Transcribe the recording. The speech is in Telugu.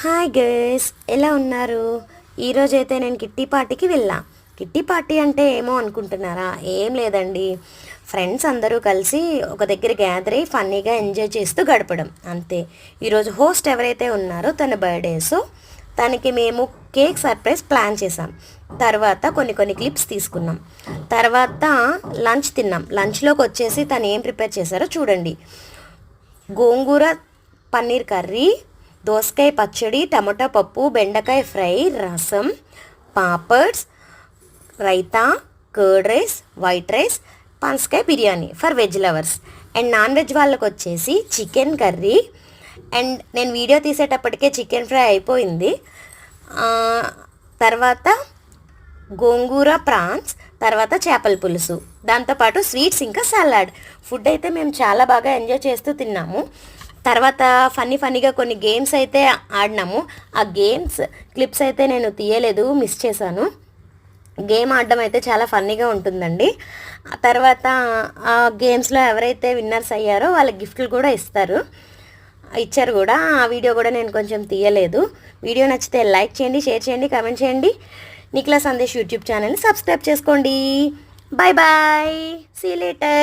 హాయ్ గైస్, ఎలా ఉన్నారు? ఈరోజైతే నేను కిట్టి పార్టీకి వెళ్ళా. కిట్టి పార్టీ అంటే ఏమో అనుకుంటున్నారా? ఏం లేదండి, ఫ్రెండ్స్ అందరూ కలిసి ఒక దగ్గర గ్యాదర్ అయ్యి ఫన్నీగా ఎంజాయ్ చేస్తూ గడపడం అంతే. ఈరోజు హోస్ట్ ఎవరైతే ఉన్నారో తన బర్త్డే, సో తనకి మేము కేక్ సర్ప్రైజ్ ప్లాన్ చేసాం. తర్వాత కొన్ని క్లిప్స్ తీసుకున్నాం. తర్వాత లంచ్ తిన్నాం. లంచ్లోకి వచ్చేసి తను ఏం ప్రిపేర్ చేశారో చూడండి. గోంగూర పన్నీర్ కర్రీ, దోసకాయ పచ్చడి, టమాటా పప్పు, బెండకాయ fry, rasam, papads, raita, curd rice, white rice, పనసకాయ biryani for veg lovers. And non veg వాళ్ళకి వచ్చేసి చికెన్ కర్రీ. అండ్ నేను వీడియో తీసేటప్పటికే చికెన్ ఫ్రై అయిపోయింది. తర్వాత గోంగూర ప్రాన్స్, తర్వాత చేపల పులుసు, దాంతోపాటు స్వీట్స్, ఇంకా సలాడ్. ఫుడ్ అయితే మేము చాలా బాగా ఎంజాయ్ చేస్తూ తిన్నాము. తర్వాత ఫన్నీగా కొన్ని గేమ్స్ అయితే ఆడినాము. ఆ గేమ్స్ క్లిప్స్ అయితే నేను తీయలేదు, మిస్ చేశాను. గేమ్ ఆడడం అయితే చాలా ఫన్నీగా ఉంటుందండి. తర్వాత ఆ గేమ్స్లో ఎవరైతే విన్నర్స్ అయ్యారో వాళ్ళకి గిఫ్ట్లు కూడా ఇచ్చారు కూడా. ఆ వీడియో కూడా నేను కొంచెం తీయలేదు. వీడియో నచ్చితే లైక్ చేయండి, షేర్ చేయండి, కామెంట్ చేయండి. నిఖిలా సందేశ్ యూట్యూబ్ ఛానల్ని సబ్స్క్రైబ్ చేసుకోండి. Bye bye, see you later.